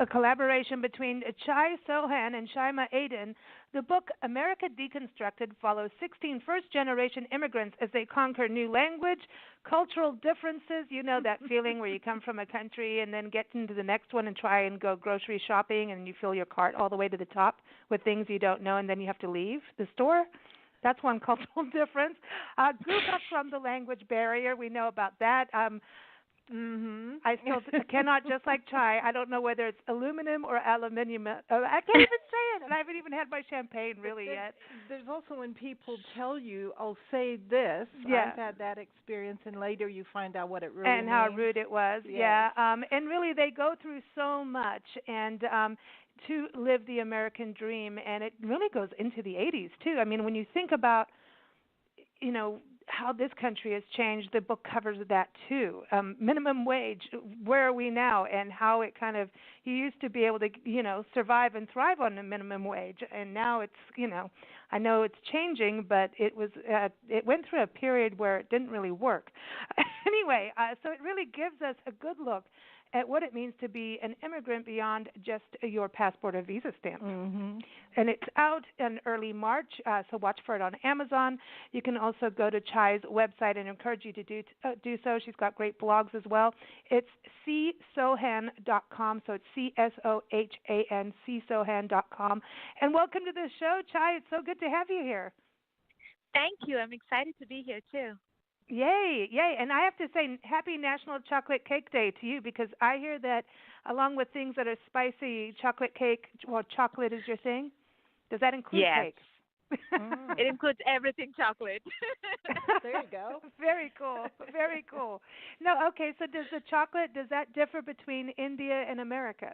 a collaboration between Author-Chai-Sohan and Shaima Aden. The book America-Deconstructed follows 16 first-generation immigrants as they conquer new language, cultural differences. You know that feeling where you come from a country and then get into the next one and try and go grocery shopping and you fill your cart all the way to the top with things you don't know and then you have to leave the store. That's one cultural difference. Grew up from the language barrier. We know about that. I still cannot, just like chai, I don't know whether it's aluminum or aluminium. I can't even say it, and I haven't even had my champagne really yet. There's also when people tell you, "Oh, say this." Yeah. I've had that experience, and later you find out what it really and means. how rude it was. Yes. Yeah. And really, they go through so much, and to live the American dream, and it really goes into the 80s too. I mean, when you think about, how this country has changed, the book covers that too. Minimum wage, where are we now, and how it kind of, you used to be able to, survive and thrive on the minimum wage, and now it's, I know it's changing, but it went through a period where it didn't really work. Anyway, so it really gives us a good look at what it means to be an immigrant beyond just your passport or visa stamp. And it's out in early March, so watch for it on Amazon. You can also go to Chai's website and encourage you to do so. She's got great blogs as well. It's csohan.com, so it's C-S-O-H-A-N, csohan.com. And welcome to the show, Chai. It's so good to have you here. Thank you. I'm excited to be here, too. Yay, yay. And I have to say, happy National Chocolate Cake Day to you, because I hear that along with things that are spicy, chocolate cake, well, chocolate is your thing. Does that include cake? It includes everything chocolate. There you go. Very cool. Very cool. No, okay, so does that differ between India and America?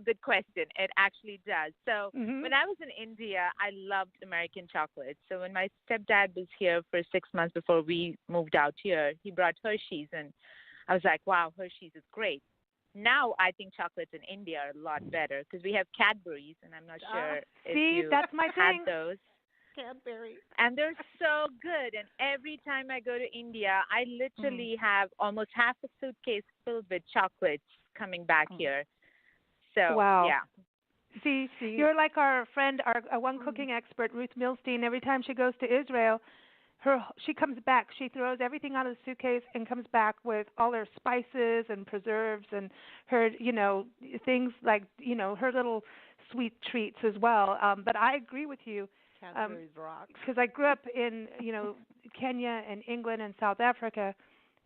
Good question. It actually does. So when I was in India, I loved American chocolate. So when my stepdad was here for 6 months before we moved out here, he brought Hershey's, and I was like, wow, Hershey's is great. Now I think chocolates in India are a lot better because we have Cadbury's, and I'm not sure if you that's my had thing. those. Cadbury. And they're so good. And every time I go to India, I literally have almost half a suitcase filled with chocolates coming back here. So, wow. yeah. See, you're like our friend, our one cooking expert, Ruth Milstein. Every time she goes to Israel, she comes back. She throws everything out of the suitcase and comes back with all her spices and preserves and her, things like, her little sweet treats as well. But I agree with you. Cadbury's rock. Because I grew up in, Kenya and England and South Africa,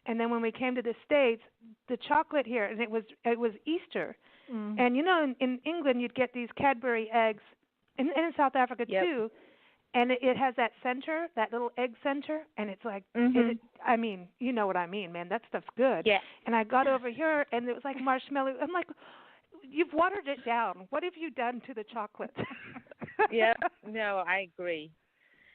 and then when we came to the States, the chocolate here, and it was Easter. And in England you'd get these Cadbury eggs, and in South Africa too, and it has that center, that little egg center, and it's like, I mean, you know what I mean, man. That stuff's good. Yeah. And I got over here, and it was like marshmallow. I'm like, you've watered it down. What have you done to the chocolate? Yeah. No, I agree.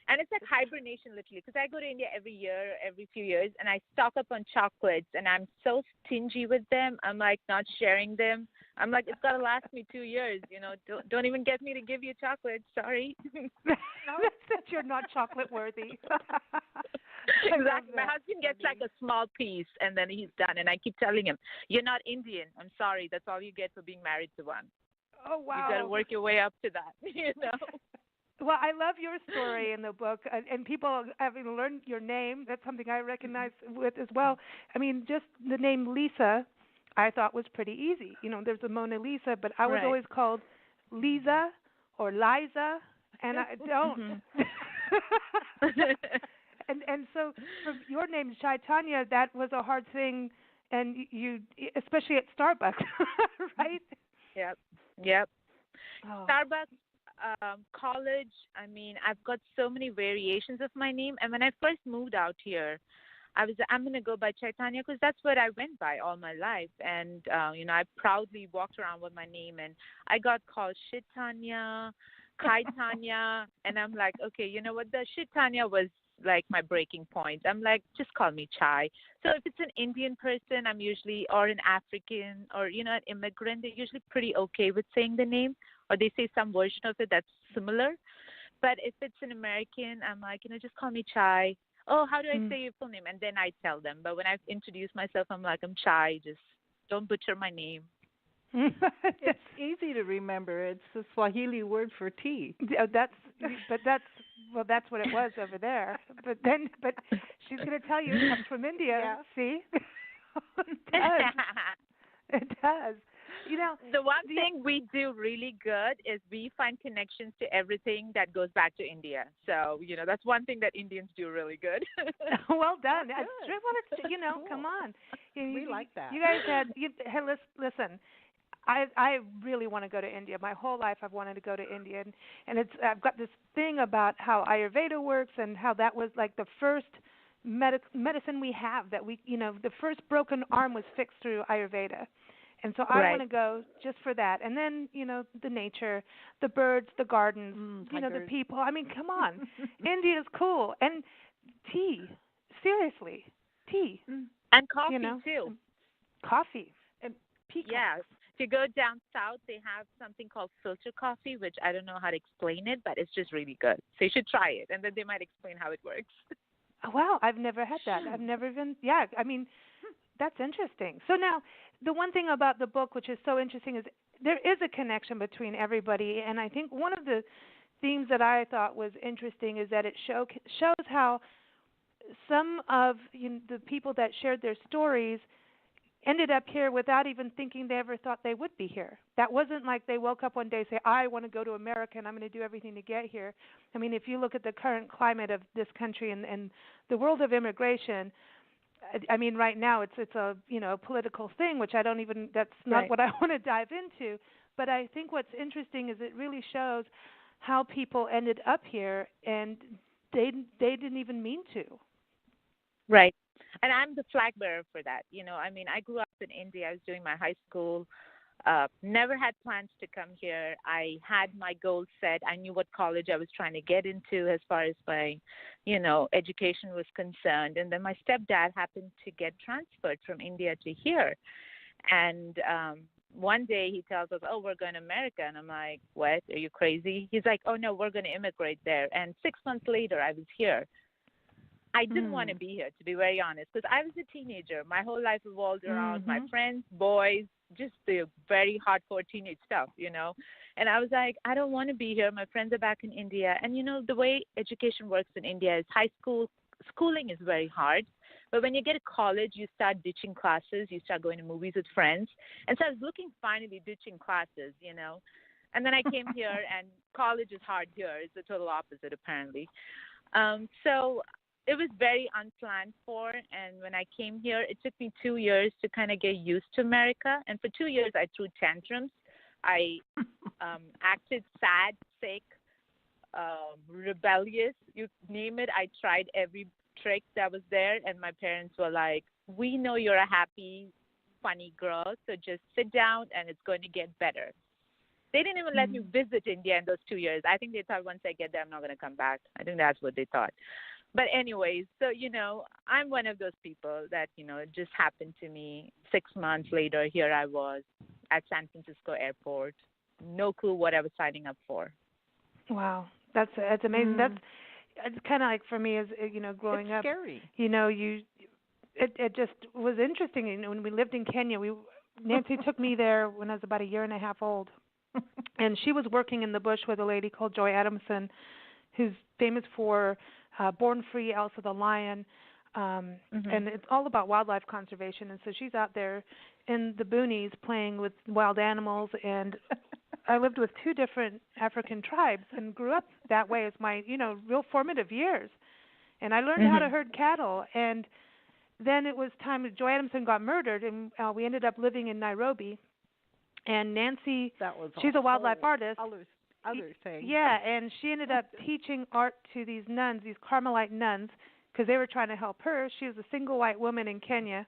And it's like hibernation, literally, because I go to India every year, every few years, and I stock up on chocolates, and I'm so stingy with them. I'm like not sharing them. I'm like, it's got to last me 2 years, Don't even get me to give you chocolate. Sorry. That you're not chocolate worthy. Exactly. My husband gets like a small piece, and then he's done. And I keep telling him, you're not Indian. I'm sorry. That's all you get for being married to one. Oh, wow. You got to work your way up to that, Well, I love your story in the book, and people having learned your name, that's something I recognize with as well. I mean, just the name Lisa, I thought was pretty easy. There's a Mona Lisa, but I was always called Lisa or Liza, and I don't. and so for your name, Chaitanya, that was a hard thing, and you, especially at Starbucks, right? Yep. Oh. Starbucks. College, I mean, I've got so many variations of my name. And when I first moved out here, I'm going to go by Chaitanya because that's what I went by all my life. And, I proudly walked around with my name. And I got called Shitanya, Kaitanya. And I'm like, okay, you know what? The Shitanya was like my breaking point. I'm like, just call me Chai. So if it's an Indian person, I'm usually, or an African or, an immigrant, they're usually pretty okay with saying the name. Or they say some version of it that's similar. But if it's an American, I'm like, just call me Chai. Oh, how do I say your full name? And then I tell them. But when I introduce myself, I'm like, I'm Chai. Just don't butcher my name. It's easy to remember. It's the Swahili word for tea. That's that's what it was over there. But she's going to tell you it comes from India. Yeah. See, it does. It does. You know, The one thing we do really good is we find connections to everything that goes back to India. So, that's one thing that Indians do really good. well done. That's I good. wanted to, Cool. come on. We like that. You guys hey, listen. I really want to go to India. My whole life I've wanted to go to India, and I've got this thing about how Ayurveda works and how that was like the first medicine we have that the first broken arm was fixed through Ayurveda. And so I Right. want to go just for that. And then, the nature, the birds, the gardens, the tigers. people. I mean, come on. India is cool. And tea. Seriously. Tea. And coffee, too. Coffee. And peacocks. Yes. If you go down south, they have something called filter coffee, which I don't know how to explain it, but it's just really good. So you should try it, and then they might explain how it works. Oh, wow, I've never had that. I've never even, I mean, that's interesting. So now, the one thing about the book, which is so interesting, is there is a connection between everybody, and I think one of the themes that I thought was interesting is that it shows how some of the people that shared their stories ended up here without even thinking they ever thought they would be here. That wasn't like they woke up one day and say, I want to go to America and I'm going to do everything to get here. I mean, if you look at the current climate of this country and the world of immigration, I mean, right now it's a political thing, which that's not Right. what I want to dive into. But I think what's interesting is it really shows how people ended up here and they didn't even mean to. Right. And I'm the flag bearer for that. I mean, I grew up in India. I was doing my high school. Never had plans to come here. I had my goals set. I knew what college I was trying to get into as far as my, education was concerned. And then my stepdad happened to get transferred from India to here. And one day he tells us, oh, we're going to America. And I'm like, what? Are you crazy? He's like, oh, no, we're going to immigrate there. And 6 months later, I was here. I didn't want to be here, to be very honest, because I was a teenager. My whole life revolved around my friends, boys, just the very hardcore teenage stuff, And I was like, I don't want to be here. My friends are back in India. And, the way education works in India is schooling is very hard. But when you get to college, you start ditching classes. You start going to movies with friends. And so I was looking finally ditching classes, And then I came here, and college is hard here. It's the total opposite, apparently. So it was very unplanned for, and when I came here, it took me 2 years to kind of get used to America. And for 2 years, I threw tantrums. I acted sad, sick, rebellious, you name it. I tried every trick that was there, and my parents were like, we know you're a happy, funny girl, so just sit down, and it's going to get better. They didn't even let me visit India in those 2 years. I think they thought once I get there, I'm not going to come back. I think that's what they thought. But anyways, so, I'm one of those people that, it just happened to me. 6 months later, here I was at San Francisco airport. No clue what I was signing up for. Wow. That's amazing. It's kind of like for me as, growing it's up. Scary. It just was interesting. When we lived in Kenya, Nancy took me there when I was about a year and a half old. And she was working in the bush with a lady called Joy Adamson, who's famous for Born Free, Elsa the Lion, and it's all about wildlife conservation. And so she's out there in the boonies playing with wild animals. And I lived with 2 different African tribes and grew up that way as my, real formative years. And I learned how to herd cattle. And then it was time Joy Adamson got murdered, and we ended up living in Nairobi. And Nancy, she's a wildlife artist. Other thing. Yeah, and she ended up teaching art to these nuns, these Carmelite nuns, because they were trying to help her. She was a single white woman in Kenya,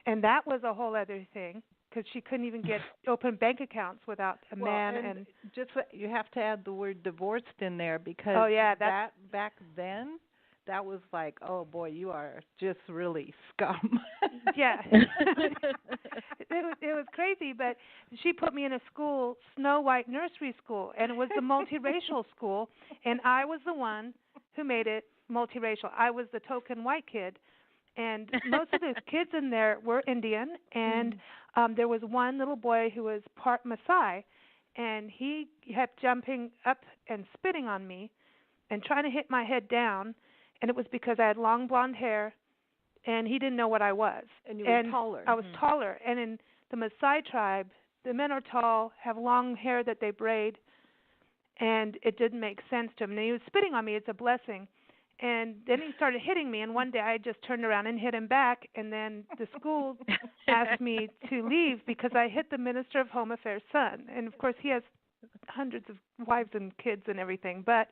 and that was a whole other thing because she couldn't even get open bank accounts without a man. And just you have to add the word divorced in there because that back then. That was like, oh boy, you are just really scum. Yeah, it was crazy. But she put me in a school, Snow White Nursery School, and it was the multiracial school. And I was the one who made it multiracial. I was the token white kid, and most of the kids in there were Indian, and There was one little boy who was part Maasai, and he kept jumping up and spitting on me and trying to hit my head down, and it was because I had long blonde hair, and he didn't know what I was. And you were taller. I was taller, and in the Maasai tribe, the men are tall, have long hair that they braid, and it didn't make sense to him. And he was spitting on me. It's a blessing. And then he started hitting me, and one day I just turned around and hit him back, and then the school asked me to leave because I hit the Minister of Home Affairs' son. And, of course, he has hundreds of wives and kids and everything, but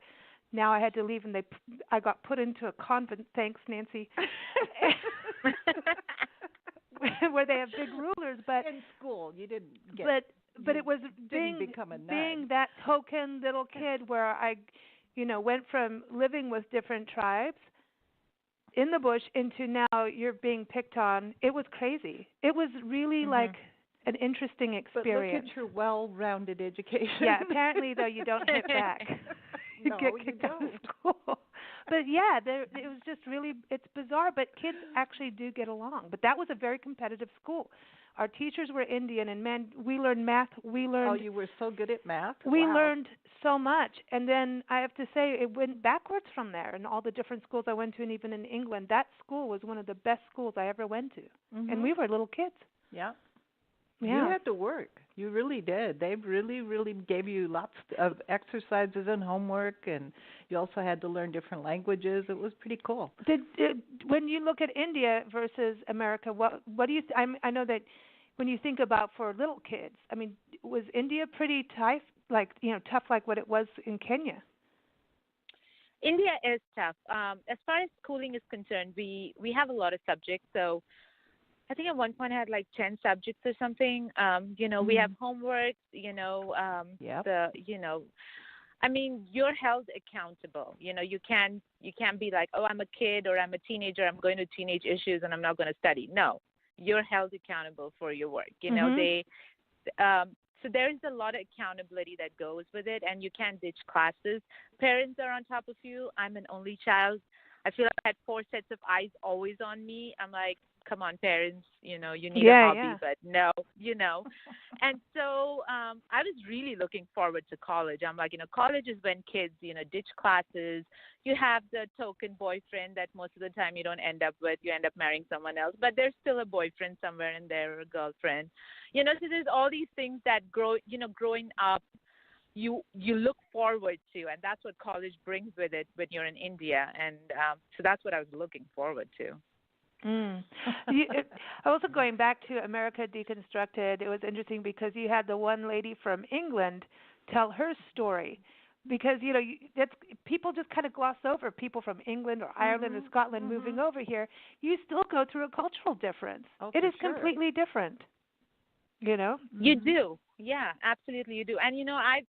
now I had to leave, and I got put into a convent, thanks, Nancy, where they have big rulers. But in school, you didn't get. But it was being that token little kid where I, went from living with different tribes in the bush into now you're being picked on. It was crazy. It was really like an interesting experience. But look at your well-rounded education. Yeah, apparently, though, you don't hit back. You get kicked out of school. But, yeah, it was just really, it's bizarre, but kids actually do get along. But that was a very competitive school. Our teachers were Indian, and, man, we learned math. Oh, you were so good at math? We learned so much. And then I have to say it went backwards from there in all the different schools I went to, and even in England. That school was one of the best schools I ever went to. And we were little kids. Yeah. Yeah. You had to work. You really did. They really, really gave you lots of exercises and homework, and you also had to learn different languages. It was pretty cool. When you look at India versus America, what do you? I know that when you think about for little kids, I mean, was India pretty tough, tough like what it was in Kenya? India is tough. As far as schooling is concerned, we have a lot of subjects, so. I think at one point I had like 10 subjects or something. We have homework, I mean, you're held accountable. You can't be like, oh, I'm a kid or I'm a teenager, I'm going to teenage issues and I'm not going to study. No, you're held accountable for your work. So there is a lot of accountability that goes with it, and you can't ditch classes. Parents are on top of you. I'm an only child. I feel like I had 4 sets of eyes always on me. I'm like, come on, parents, you need a hobby, but no, And so I was really looking forward to college. I'm like, college is when kids, ditch classes. You have the token boyfriend that most of the time you don't end up with. You end up marrying someone else, but there's still a boyfriend somewhere in there or a girlfriend. So there's all these things that growing up, you look forward to, and that's what college brings with it when you're in India. And so that's what I was looking forward to. Also going back to America-Deconstructed, it was interesting because you had the one lady from England tell her story. Because, that's, people just kind of gloss over people from England or Ireland or Scotland moving over here. You still go through a cultural difference. It is completely different. You do. Yeah, absolutely you do. And,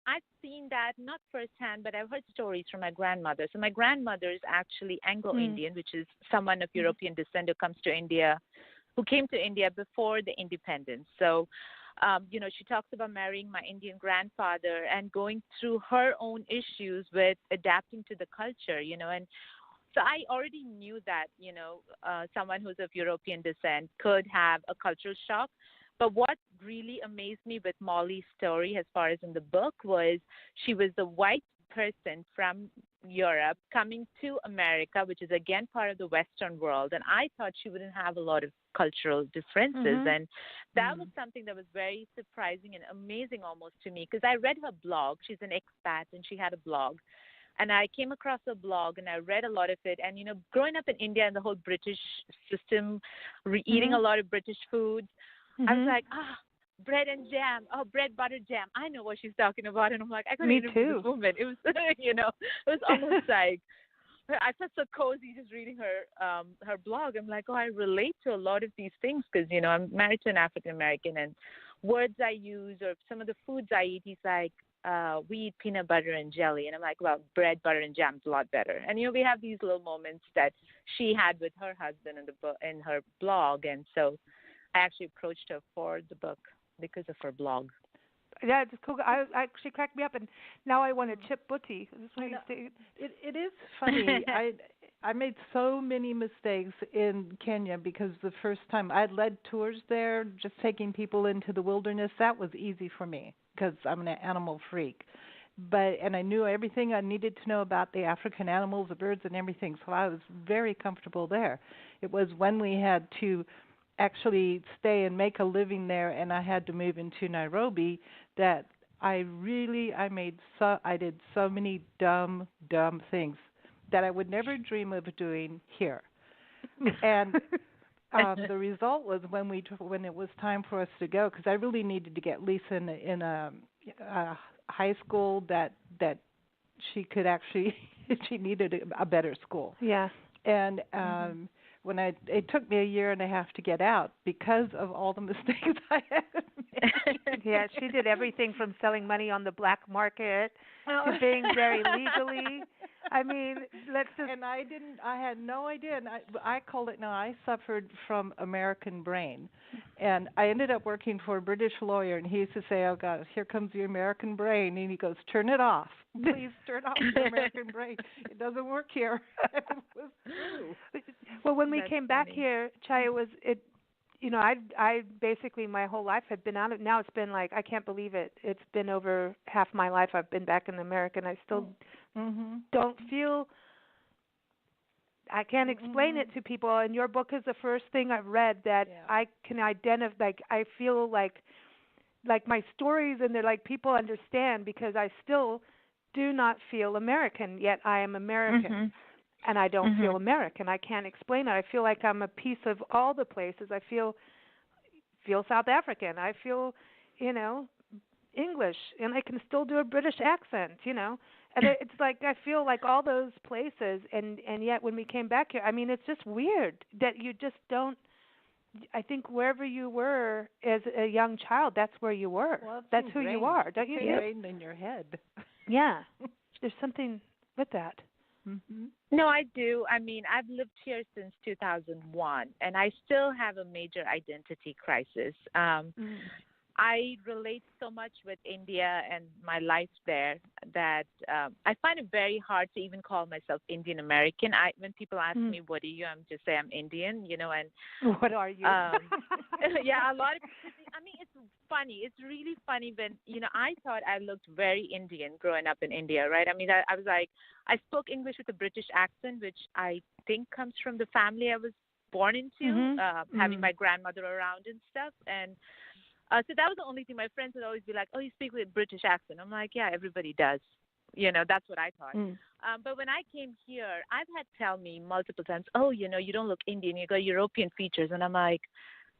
I've seen that not firsthand, but I've heard stories from my grandmother. So my grandmother is actually Anglo-Indian, which is someone of European descent who came to India before the independence. So, she talks about marrying my Indian grandfather and going through her own issues with adapting to the culture, and so I already knew that, someone who's of European descent could have a cultural shock. But what really amazed me with Molly's story, as far as in the book, was she was the white person from Europe coming to America, which is, again, part of the Western world. And I thought she wouldn't have a lot of cultural differences. And that was something that was very surprising and amazing almost to me, because I read her blog. She's an expat, and she had a blog. And I came across her blog, and I read a lot of it. And, growing up in India and the whole British system, eating a lot of British foods, I was like, bread and jam. Oh, bread, butter, jam. I know what she's talking about. And I'm like, I couldn't interview this woman. It was, it was almost like, I felt so cozy just reading her blog. I'm like, I relate to a lot of these things because, I'm married to an African American, and words I use or some of the foods I eat, he's like, we eat peanut butter and jelly. And I'm like, well, bread, butter, and jam is a lot better. And, we have these little moments that she had with her husband in her blog. And so I actually approached her for the book because of her blog. Yeah, it's cool. I actually cracked me up, and now I want to chip booty. It is funny. I made so many mistakes in Kenya because the first time I led tours there, just taking people into the wilderness, that was easy for me because I'm an animal freak. And I knew everything I needed to know about the African animals, the birds and everything, so I was very comfortable there. It was when we had to actually stay and make a living there and I had to move into Nairobi that I did so many dumb things that I would never dream of doing here. And the result was when it was time for us to go, because I really needed to get Lisa in a high school that she could actually she needed a better school. Yeah. And it took me a year and a half to get out because of all the mistakes I had made. Yeah, she did everything from selling money on the black market to being very legally. I mean, And I had no idea. And I call it now, I suffered from American brain. And I ended up working for a British lawyer, and he used to say, oh, God, here comes the American brain. And he goes, turn it off. Please turn off the American brain. It doesn't work here. It was true. Well, when we came back here, Chai, I basically my whole life had been out of. Now it's been like I can't believe it. It's been over half my life I've been back in America, and I still don't feel. I can't explain it to people. And your book is the first thing I've read that I can identify. Like I feel like my stories and they're like people understand because I still do not feel American, yet I am American. And I don't feel American. I can't explain it. I feel like I'm a piece of all the places. I feel South African. I feel, English, and I can still do a British accent, And it's like I feel like all those places, and yet when we came back here, I mean, it's just weird that you just don't. I think wherever you were as a young child, that's where you were. Well, that's who you are, don't you? It's ingrained in your head. Yeah, there's something with that. No, I do. I mean, I've lived here since 2001, and I still have a major identity crisis. I relate so much with India and my life there that I find it very hard to even call myself Indian American. When people ask me, what are you? I'm just say I'm Indian, and what are you? Yeah, a lot of people, I mean, it's funny. It's really funny when, I thought I looked very Indian growing up in India, right? I mean, I was like, I spoke English with a British accent, which I think comes from the family I was born into, having my grandmother around and stuff. And so that was the only thing. My friends would always be like, oh, you speak with a British accent. I'm like, yeah, everybody does. That's what I thought. But when I came here, I've had tell me multiple times, oh, you don't look Indian. You got European features. And I'm like,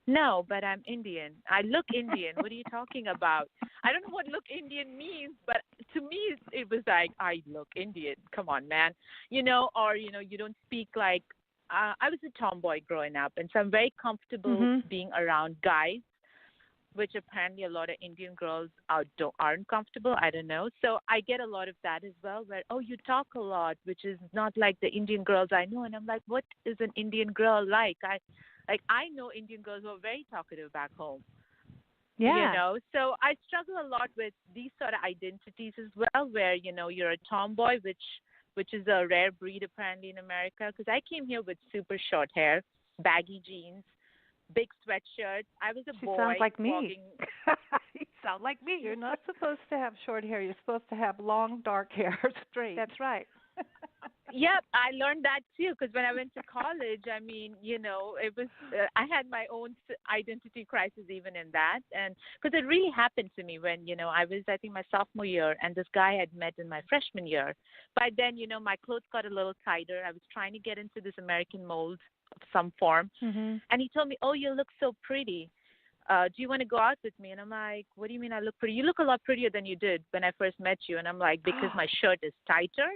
no, but I'm Indian. I look Indian. What are you talking about? I don't know what look Indian means, but to me, it was like, I look Indian. Come on, man. Or, you don't speak like, I was a tomboy growing up, and so I'm very comfortable being around guys, which apparently a lot of Indian girls aren't comfortable. I don't know. So I get a lot of that as well, where, oh, you talk a lot, which is not like the Indian girls I know. And I'm like, what is an Indian girl like? I know Indian girls who are very talkative back home. Yeah. So I struggle a lot with these sort of identities as well, where, you're a tomboy, which is a rare breed apparently in America. Because I came here with super short hair, baggy jeans, big sweatshirts. I was a boy. Sounds like me. Walking. You sound like me. You're not supposed to have short hair. You're supposed to have long, dark hair, straight. That's right. Yep, I learned that too, because when I went to college, I mean, it was I had my own identity crisis even in that, and because it really happened to me when I was, I think, my sophomore year, and this guy I had met in my freshman year. By then, my clothes got a little tighter. I was trying to get into this American mold of some form, and he told me, "Oh, you look so pretty. Do you want to go out with me?" And I'm like, what do you mean I look pretty? You look a lot prettier than you did when I first met you. And I'm like, because my shirt is tighter?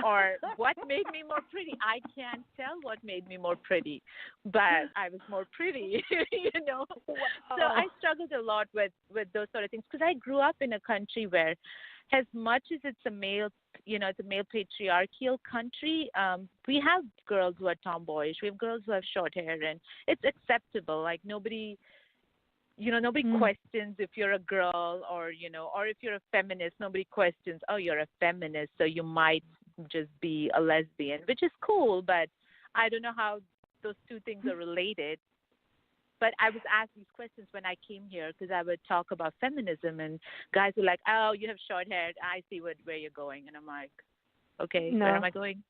Or what made me more pretty? I can't tell what made me more pretty, but I was more pretty, Wow. So I struggled a lot with those sort of things because I grew up in a country where, as much as it's a male patriarchal country, we have girls who are tomboyish. We have girls who have short hair, and it's acceptable. Like nobody questions if you're a girl or if you're a feminist. Nobody questions, oh, you're a feminist, so you might just be a lesbian, which is cool, but I don't know how those two things are related. But I was asked these questions when I came here because I would talk about feminism, and guys were like, "Oh, you have short hair. I see where you're going." And I'm like, "Okay, No. where am I going?"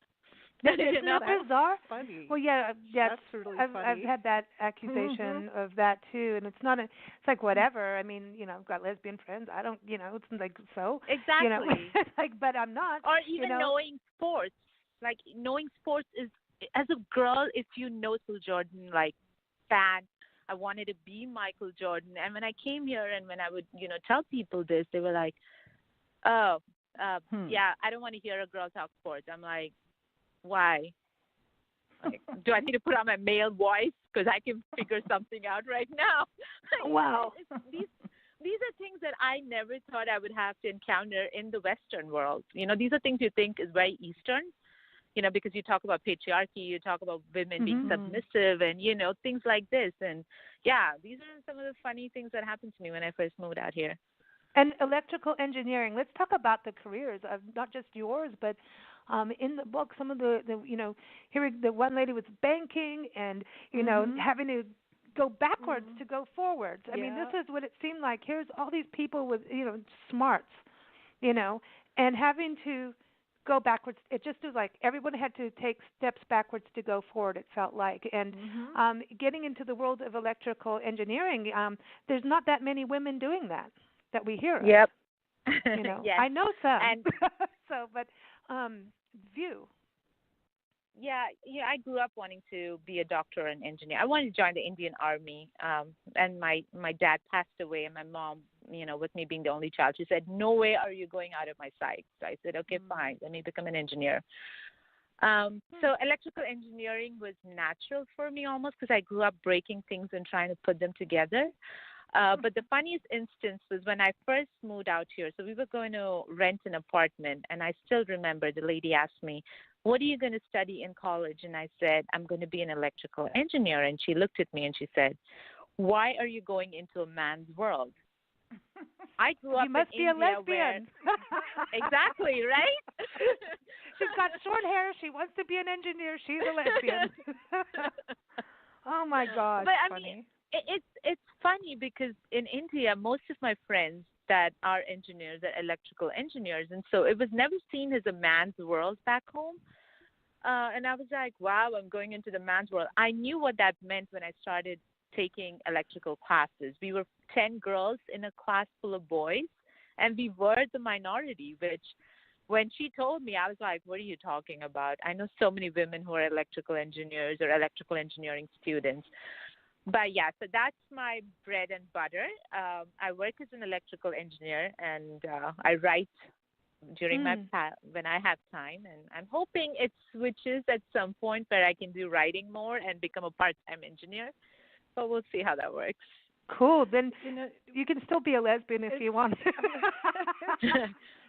Isn't that bizarre? Funny. Well, yeah, That's really I've funny. had that accusation of that too, and it's not. It's like whatever. I mean, I've got lesbian friends. I don't, it's like so. Exactly. Like, but I'm not. Or even knowing sports. Like knowing sports is, as a girl, if you know Michael Jordan, like fan, I wanted to be Michael Jordan. And when I came here and when I would, tell people this, they were like, "Oh, yeah, I don't want to hear a girl talk sports." I'm like, why? Like, do I need to put on my male voice because I can figure something out right now? Wow. These are things that I never thought I would have to encounter in the Western world. These are things you think is very Eastern, because you talk about patriarchy, you talk about women being submissive and, things like this. And, yeah, these are some of the funny things that happened to me when I first moved out here. And electrical engineering. Let's talk about the careers of not just yours, but in the book, some of the here the one lady was banking and having to go backwards to go forwards. I mean, this is what it seemed like. Here's all these people with smarts, and having to go backwards. It just was like everyone had to take steps backwards to go forward. It felt like, and getting into the world of electrical engineering, there's not that many women doing that we hear of. Yep. Yes. I know some. And so, but view. Yeah, I grew up wanting to be a doctor or an engineer. I wanted to join the Indian Army, and my dad passed away, and my mom, with me being the only child, she said, "No way are you going out of my sight." So I said, "Okay, fine, let me become an engineer." So electrical engineering was natural for me almost because I grew up breaking things and trying to put them together. But the funniest instance was when I first moved out here. So we were going to rent an apartment, and I still remember the lady asked me, "What are you going to study in college?" And I said, "I'm going to be an electrical engineer." And she looked at me and she said, "Why are you going into a man's world?" I grew up you must in be India a lesbian. Exactly, right? She's got short hair. She wants to be an engineer. She's a lesbian. Oh, my God. But funny. I mean, it's funny because in India, most of my friends that are engineers are electrical engineers, and so it was never seen as a man's world back home. And I was like, wow, I'm going into the man's world. I knew what that meant when I started taking electrical classes. We were 10 girls in a class full of boys, and we were the minority, which when she told me, I was like, what are you talking about? I know so many women who are electrical engineers or electrical engineering students. But yeah, so that's my bread and butter. I work as an electrical engineer, and I write during when I have time, and I'm hoping it switches at some point where I can do writing more and become a part-time engineer. But we'll see how that works. Cool. Then you can still be a lesbian if you want.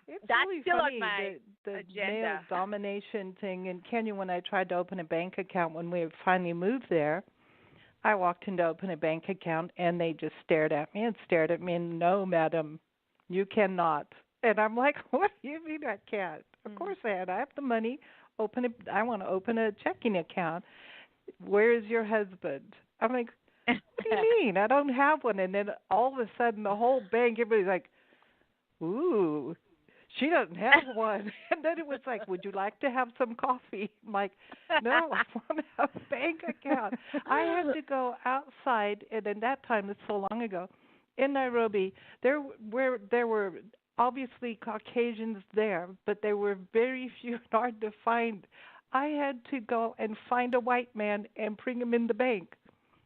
It's That's really still funny, on my the agenda. male domination thing in Kenya. When I tried to open a bank account when we finally moved there, I walked in to open a bank account, and they just stared at me and, "No, madam, you cannot." And I'm like, "What do you mean I can't? Of course I had. I have the money. I want to open a checking account. Where is your husband?" I'm like, "What do you mean? I don't have one." And then all of a sudden, the whole bank, everybody's like, "Ooh, she doesn't have one." And then it was like, "Would you like to have some coffee?" I'm like, "No, I want to have a bank account." I had to go outside, and in that time, it's so long ago, in Nairobi, there were obviously Caucasians there, but there were very few, hard to find. I had to go and find a white man and bring him in the bank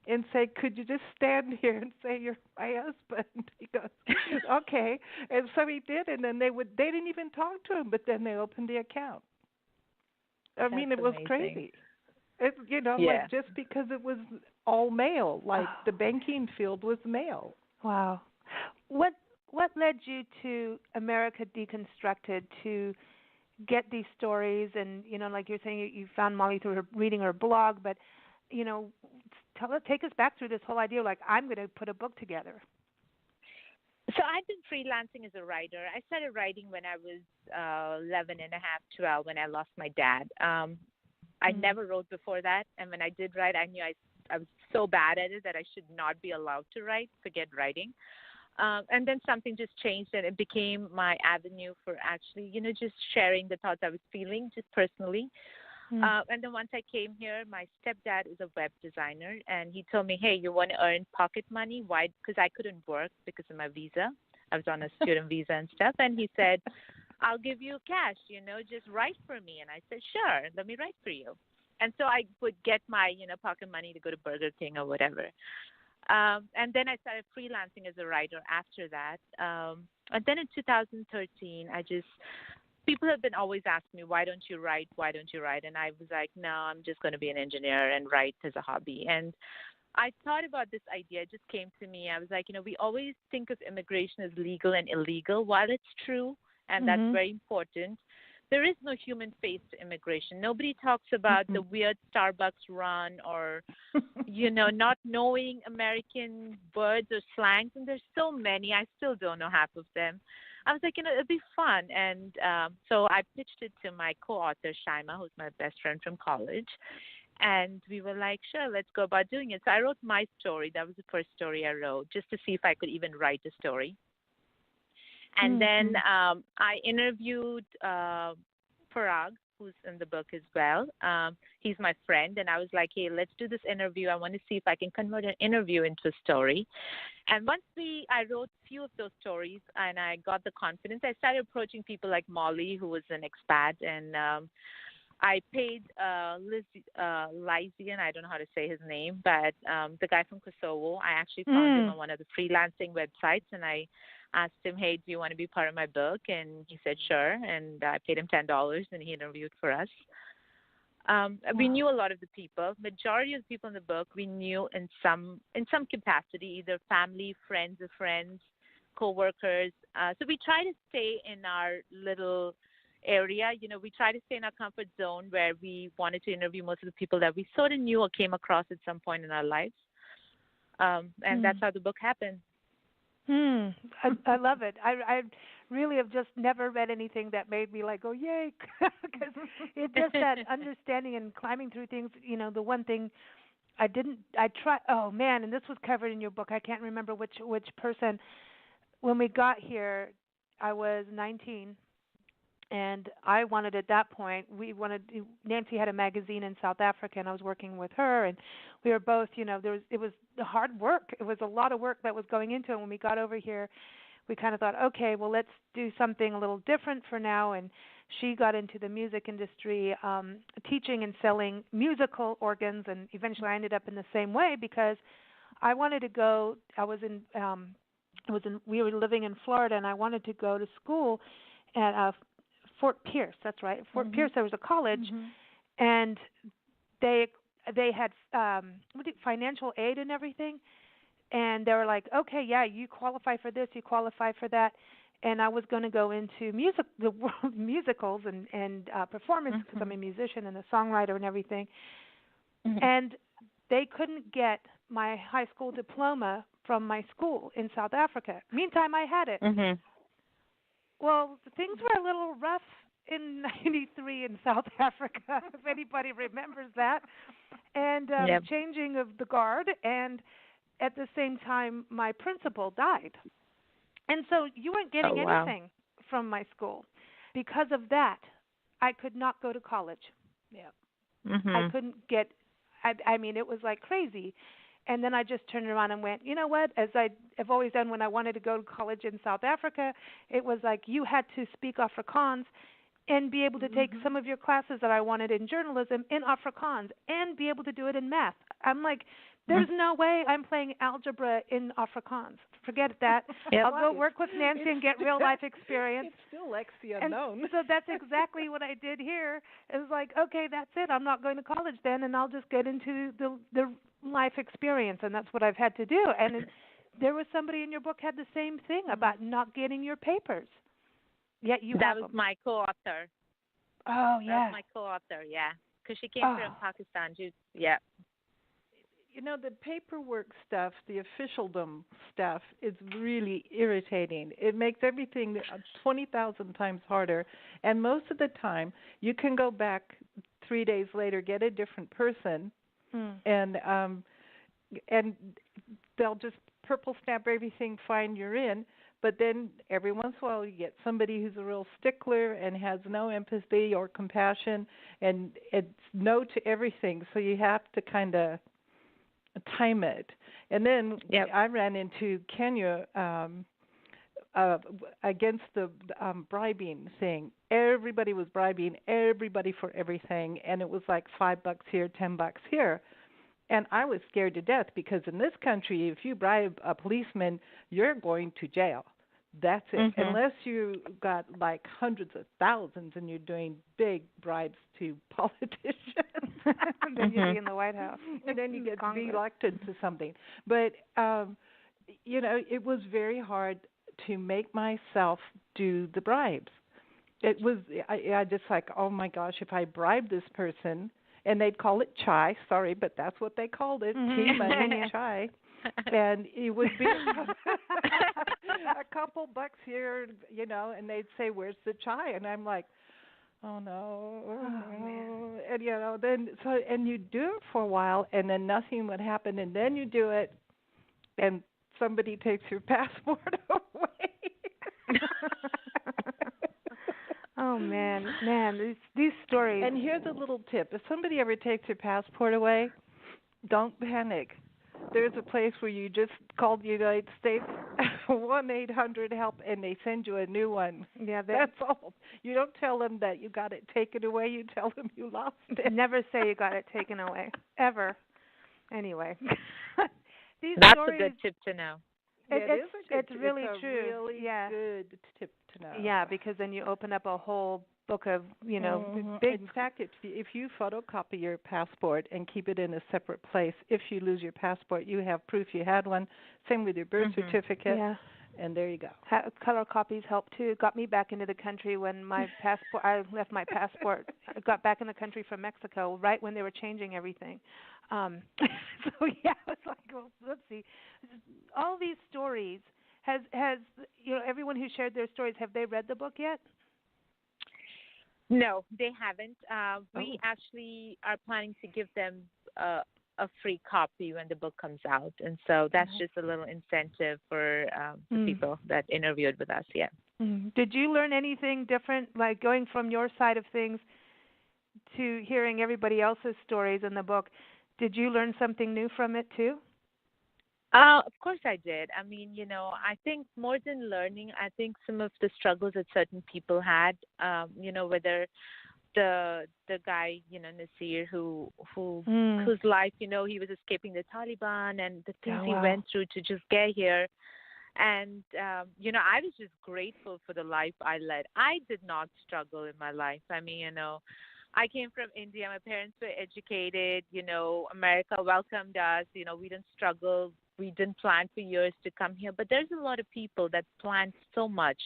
and say, "Could you just stand here and say you're my husband?" He goes, "Okay." And so he did, and then they didn't even talk to him, but then they opened the account. I mean, it was amazing. Crazy. It, like just because it was all male, like the banking field was male. Wow. What led you to America Deconstructed to get these stories? And like you're saying, you found Molly through reading her blog, but take us back through this whole idea. Like, I'm going to put a book together. So I've been freelancing as a writer. I started writing when I was 11 and a half, 12, when I lost my dad. I never wrote before that, and when I did write, I knew I was so bad at it that I should not be allowed to write, forget writing. And then something just changed, and it became my avenue for actually, just sharing the thoughts I was feeling, just personally. And then once I came here, my stepdad is a web designer, and he told me, hey, you want to earn pocket money? Why? Because I couldn't work because of my visa. I was on a student visa and stuff. And he said, I'll give you cash, just write for me. And I said, sure, let me write for you. And so I would get my, pocket money to go to Burger King or whatever. And then I started freelancing as a writer after that. And then in 2013, people have been always asking me, why don't you write? Why don't you write? And I was like, no, I'm just going to be an engineer and write as a hobby. And I thought about this idea. It just came to me. I was like, we always think of immigration as legal and illegal. While it's true, and that's very important, there is no human face to immigration. Nobody talks about the weird Starbucks run or, not knowing American words or slangs. And there's so many. I still don't know half of them. I was like, it'd be fun. And so I pitched it to my co-author, Shaima, who's my best friend from college. And we were like, sure, let's go about doing it. So I wrote my story. That was the first story I wrote, just to see if I could even write a story. And then I interviewed Parag, who's in the book as well. He's my friend. And I was like, hey, let's do this interview. I want to see if I can convert an interview into a story. And once I wrote a few of those stories and I got the confidence, I started approaching people like Molly, who was an expat. And I paid Lysian, I don't know how to say his name, but the guy from Kosovo. I actually found him on one of the freelancing websites, and I asked him, hey, do you want to be part of my book? And he said, sure. And I paid him $10, and he interviewed for us. We knew a lot of the people. Majority of the people in the book we knew in some capacity, either family, friends of friends, co-workers. So we try to stay in our little area. We try to stay in our comfort zone where we wanted to interview most of the people that we sort of knew or came across at some point in our lives. And that's how the book happened. I love it. I really have just never read anything that made me like, oh, yay, because it's just that understanding and climbing through things. The one thing I tried, oh, man, and this was covered in your book. I can't remember which person. When we got here, I was 19. And I wanted at that point, Nancy had a magazine in South Africa, and I was working with her, and we were both, it was hard work. It was a lot of work that was going into it. When we got over here, we kind of thought, okay, well, let's do something a little different for now. And she got into the music industry, teaching and selling musical organs, and eventually I ended up in the same way because I wanted to go. We were living in Florida, and I wanted to go to school at Fort Pierce. That's right. Fort Pierce. There was a college, and they had financial aid and everything, and they were like, okay, yeah, you qualify for this, you qualify for that, and I was going to go into the world of musicals and performance because I'm a musician and a songwriter and everything, and they couldn't get my high school diploma from my school in South Africa. Meantime, I had it. Well, things were a little rough in '93 in South Africa, if anybody remembers that, and changing of the guard, and at the same time, my principal died. And so you weren't getting anything from my school. Because of that, I could not go to college. I couldn't get, I mean, it was like crazy. And then I just turned around and went, you know what, as I've always done when I wanted to go to college in South Africa, it was like you had to speak Afrikaans and be able to take some of your classes that I wanted in journalism in Afrikaans and be able to do it in math. I'm like, there's no way I'm playing algebra in Afrikaans. Forget that. I'll go work with Nancy and get real life experience. It's still the unknown. And so that's exactly what I did here. It was like, okay, that's it. I'm not going to college then, and I'll just get into the life experience, and that's what I've had to do. And there was somebody in your book had the same thing about not getting your papers, yet you that have was them. my co-author. Oh, yeah. That was my co-author, yeah, because she came from Pakistan. You know, the paperwork stuff, the officialdom stuff is really irritating. It makes everything 20,000 times harder. And most of the time, you can go back 3 days later, get a different person, and they'll just purple stamp everything, fine, you're in. But then every once in a while you get somebody who's a real stickler and has no empathy or compassion, and it's no to everything. So you have to kind of time it. And then I ran into Kenya against the bribing thing. Everybody was bribing everybody for everything, and it was like $5 here, $10 here. And I was scared to death because in this country, if you bribe a policeman, you're going to jail. That's it. Unless you got like hundreds of thousands and you're doing big bribes to politicians. And then you'd be in the White House. And then you get reelected to something. But, you know, it was very hard to make myself do the bribes. It was, I just like, oh my gosh, if I bribe this person, and they'd call it chai, sorry, but that's what they called it, tea, money, chai. And it would be a couple bucks here, you know, and they'd say, where's the chai? And I'm like, oh, no. Man. And, you know, then, so, and you do it for a while, and then nothing would happen, and then you do it, and somebody takes your passport away. Oh, man, these stories. And here's a little tip. If somebody ever takes your passport away, don't panic. There's a place where you just call the United States, 1-800-HELP, and they send you a new one. Yeah, that's all. You don't tell them that you got it taken away. You tell them you lost it. Never say you got it taken away, ever. Anyway. That's stories, a good tip to know. It's really true. Really good tip to know. Yeah, because then you open up a whole book of, you know, big. In fact, if you photocopy your passport and keep it in a separate place, if you lose your passport, you have proof you had one. Same with your birth certificate. Yeah. And there you go. Color copies help too. It got me back into the country when my passport. I left my passport. I got back in the country from Mexico right when they were changing everything. So yeah, it's like, well, let's see. All these stories has you know, everyone who shared their stories, have they read the book yet? No, they haven't. We actually are planning to give them a free copy when the book comes out, and so that's just a little incentive for the people that interviewed with us. Yeah. Did you learn anything different, like going from your side of things to hearing everybody else's stories in the book? Did you learn something new from it too? Of course I did. I mean, you know, I think more than learning, I think some of the struggles that certain people had, you know, whether the guy, you know, Nasir, whose life, you know, he was escaping the Taliban and the things he went through to just get here. And, you know, I was just grateful for the life I led. I did not struggle in my life. I mean, you know, I came from India. My parents were educated. You know, America welcomed us. You know, we didn't struggle. We didn't plan for years to come here. But there's a lot of people that planned so much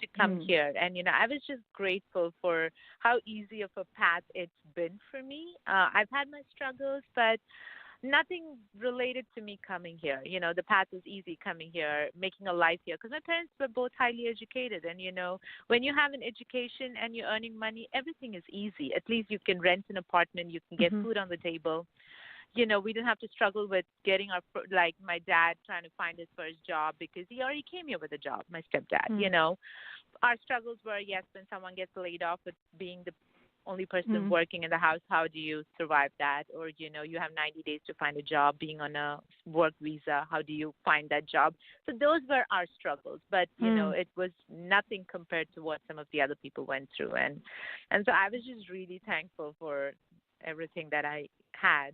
to come here. And, you know, I was just grateful for how easy of a path it's been for me. I've had my struggles, but nothing related to me coming here. You know, the path was easy coming here, making a life here, because my parents were both highly educated. And, you know, when you have an education and you're earning money, everything is easy. At least you can rent an apartment, you can get food on the table. You know, we didn't have to struggle with getting like my dad trying to find his first job because he already came here with a job, my stepdad, you know. Our struggles were, yes, when someone gets laid off with being the only person working in the house, how do you survive that? Or, you know, you have 90 days to find a job, being on a work visa, how do you find that job? So those were our struggles, but, you know, it was nothing compared to what some of the other people went through. And so I was just really thankful for everything that I had.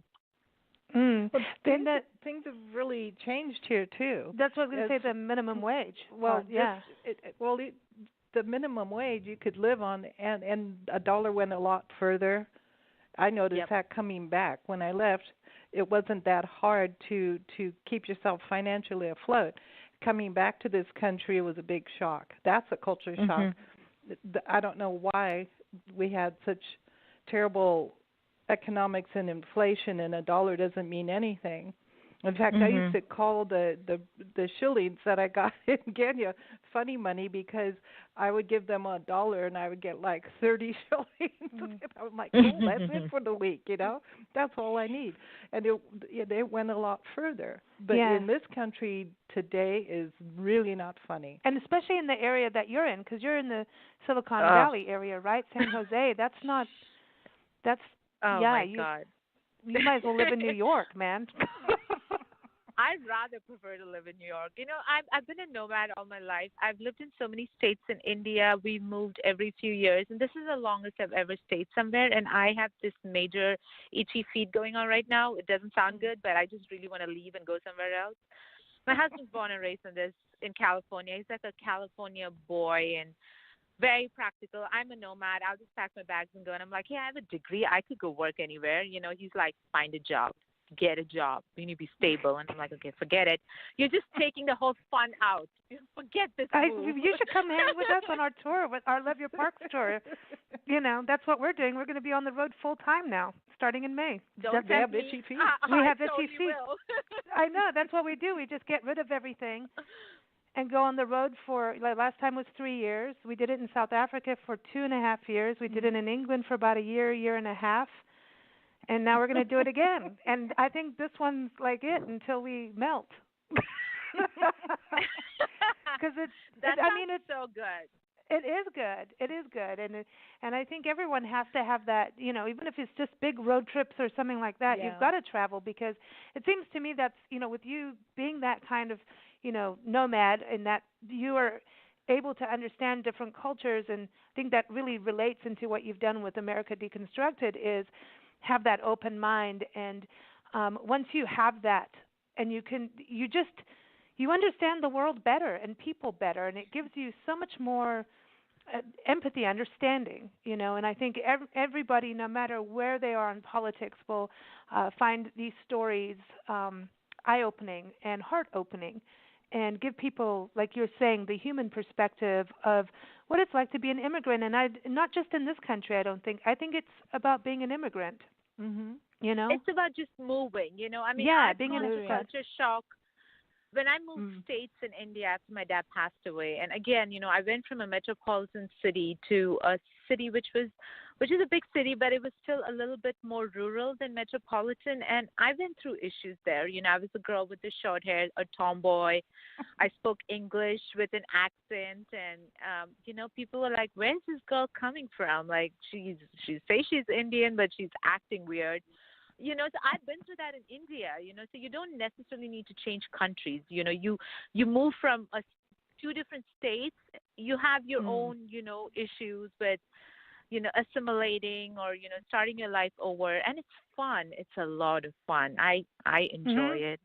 Well, things have really changed here, too. That's what I was going to say, the minimum wage. Well, the minimum wage you could live on, and a dollar went a lot further. I noticed that coming back. When I left, it wasn't that hard to keep yourself financially afloat. Coming back to this country was a big shock. That's a culture shock. I don't know why we had such terrible economics and inflation, and a dollar doesn't mean anything. In fact, I used to call the shillings that I got in Kenya funny money because I would give them $1 and I would get like 30 shillings. I'm like, cool, that's it for the week, you know? That's all I need. And it went a lot further. But in this country, today is really not funny. And especially in the area that you're in, because you're in the Silicon Valley area, right? San Jose. That's my God. You might as well live in New York, man. I'd rather prefer to live in New York. You know, I've been a nomad all my life. I've lived in so many states in India. We moved every few years, and this is the longest I've ever stayed somewhere. And I have this major itchy feet going on right now. It doesn't sound good, but I just really want to leave and go somewhere else. My husband's born and raised in California. He's like a California boy and very practical. I'm a nomad. I'll just pack my bags and go. And I'm like, hey, I have a degree. I could go work anywhere. You know, he's like, find a job. Get a job. You need to be stable. And I'm like, okay, forget it. You're just taking the whole fun out. Forget this move. You should come hang with us on our tour, with our Love Your Parks tour. You know, that's what we're doing. We're going to be on the road full time now, starting in May. Don't have itchy feet. We have itchy feet. I know. That's what we do. We just get rid of everything and go on the road for, like, last time was 3 years. We did it in South Africa for 2.5 years. We did it in England for about a year and a half. And now we're going to do it again. And I think this one's like it until we melt. Because it's so good. It is good. It is good. And I think everyone has to have that, you know, even if it's just big road trips or something like that, you've got to travel, because it seems to me that's, you know, with you being that kind of, you know, nomad, and that you are able to understand different cultures, and I think that really relates into what you've done with America Deconstructed, is have that open mind. And once you have that, and you understand the world better and people better, and it gives you so much more empathy, understanding, you know. And I think everybody, no matter where they are in politics, will find these stories eye-opening and heart-opening, and give people, like you're saying, the human perspective of what it's like to be an immigrant. And not just in this country, I think it's about being an immigrant. You know, it's about just moving. You know, I mean, being an immigrant. Such a shock when I moved states in India after my dad passed away. And again, you know, I went from a metropolitan city to a city which is a big city, but it was still a little bit more rural than metropolitan. And I went through issues there. You know, I was a girl with the short hair, a tomboy. I spoke English with an accent, and you know, people were like, "Where's this girl coming from? Like, she says she's Indian, but she's acting weird." You know, so I've been through that in India. You know, so you don't necessarily need to change countries. You know, you move from two different states. You have your own, you know, issues with, you know, assimilating or, you know, starting your life over, and it's fun. It's a lot of fun. I enjoy it.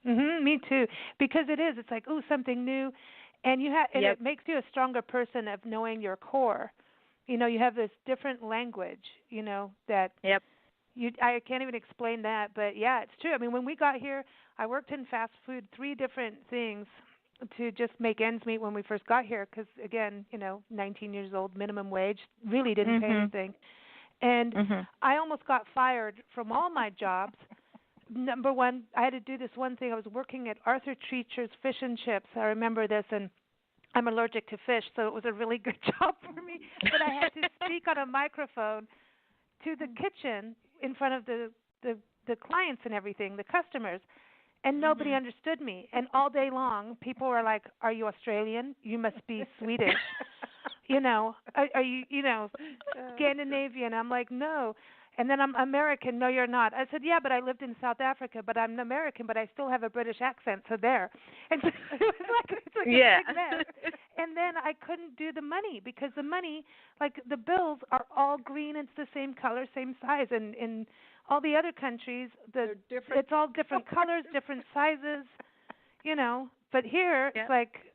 Me too, because it is. It's like, ooh, something new, and it makes you a stronger person of knowing your core. You know, you have this different language. You know that. Yep. I can't even explain that, but yeah, it's true. I mean, when we got here, I worked in fast food, 3 different things to just make ends meet when we first got here, because, again, you know, 19 years old, minimum wage, really didn't pay anything. And I almost got fired from all my jobs. Number one, I had to do this one thing. I was working at Author-Chai-Sohan's Fish and Chips. I remember this, and I'm allergic to fish, so it was a really good job for me. But I had to speak on a microphone to the kitchen in front of the clients and everything, the customers, and nobody understood me. And all day long, people were like, "Are you Australian? You must be Swedish. You know, are you, you know, Scandinavian?" I'm like, "No." And then, "I'm American." "No, you're not." I said, "Yeah, but I lived in South Africa, but I'm American, but I still have a British accent, so there." And so it was like a big mess. And then I couldn't do the money, because the money, like the bills are all green. It's the same color, same size. And in all the other countries, it's all different colors, different sizes, you know. But here, it's like,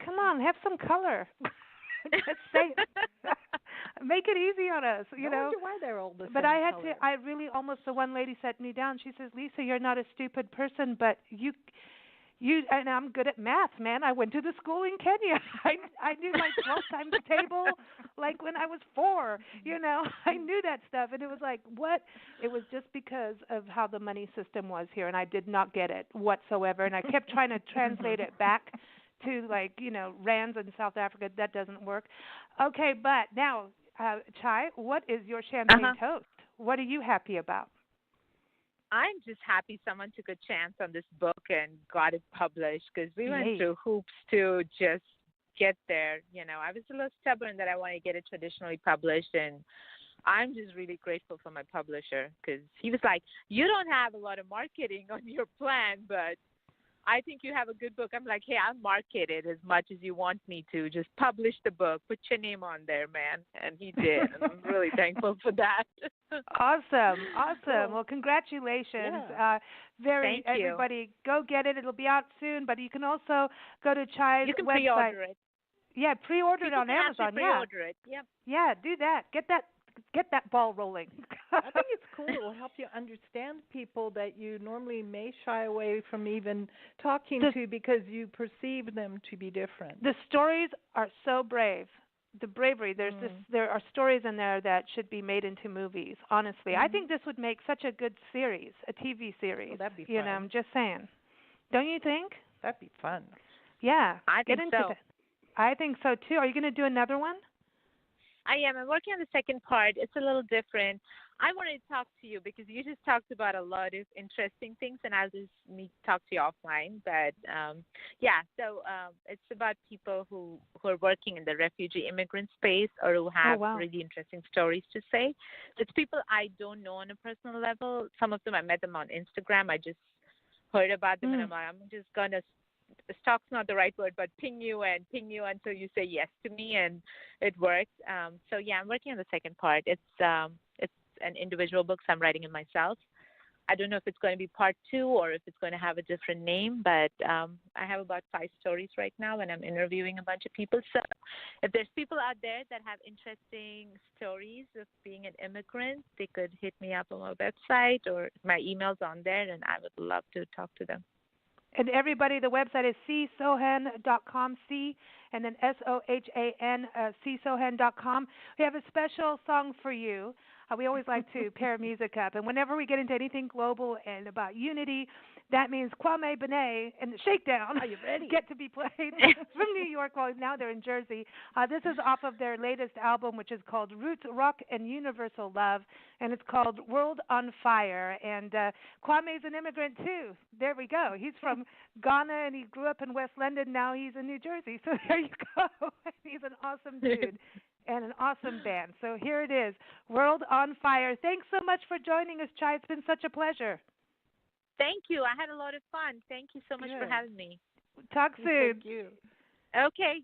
come on, have some color. Just say it. Make it easy on us, you know. I wonder why they're all the same But I had color. the one lady sat me down. She says, "Lisa, you're not a stupid person, but And I'm good at math, man. I went to the school in Kenya. I knew like 12 times the table like when I was 4. I knew that stuff, and it was like, what? It was just because of how the money system was here, and I did not get it whatsoever. And I kept trying to translate it back to rands in South Africa. That doesn't work. Okay, but now, Chai, what is your champagne toast? What are you happy about? I'm just happy someone took a chance on this book and got it published, because we went through hoops to just get there. I was a little stubborn that I wanted to get it traditionally published, and I'm just really grateful for my publisher, because he was like, you don't have a lot of marketing on your plan, but I think you have a good book. I'm like, hey, I'll market it as much as you want me to. Just publish the book. Put your name on there, man. And he did. And I'm really thankful for that. Awesome. Well, congratulations. Yeah. Thank you. Everybody, go get it. It'll be out soon, but you can also go to Chai's website. You can pre-order it. Yeah, pre-order it on Amazon. Pre-order it. Yep. Yeah, do that. Get that ball rolling. I think it's cool. It will help you understand people that you normally may shy away from even talking to, because you perceive them to be different. The stories are so brave. The bravery. There are stories in there that should be made into movies. Honestly, I think this would make such a good series, a TV series. Well, that'd be fun. I'm just saying. Don't you think? That'd be fun. Yeah, I think get into so. that. I think so too. Are you going to do another one? I am. I'm working on the second part. It's a little different. I wanted to talk to you because you just talked about a lot of interesting things, and I'll just need to talk to you offline. But, so it's about people who are working in the refugee immigrant space, or who have really interesting stories to say. So it's people I don't know on a personal level. Some of them, I met them on Instagram. I just heard about them, and I'm like, I'm just going to stalk's not the right word, but ping you until you say yes to me, and it works. I'm working on the second part. It's an individual book, so I'm writing it myself. I don't know if it's going to be part 2 or if it's going to have a different name, but I have about 5 stories right now, and I'm interviewing a bunch of people. So if there's people out there that have interesting stories of being an immigrant, they could hit me up on my website, or my email's on there, and I would love to talk to them. And everybody, the website is csohan.com, C, and then SOHAN, csohan.com. We have a special song for you. We always like to pair music up. And whenever we get into anything global and about unity, that means Kwame Benet and the Shakedown Are you ready? get to be played from New York. Well, now they're in Jersey. This is off of their latest album, which is called Roots, Rock, and Universal Love, and it's called World on Fire. And Kwame's an immigrant, too. There we go. He's from Ghana, and he grew up in West London. Now he's in New Jersey. So there you go. He's an awesome dude. And an awesome band. So here it is, World on Fire. Thanks so much for joining us, Chai. It's been such a pleasure. Thank you. I had a lot of fun. Thank you so much for having me. Talk soon. Thank you. Okay.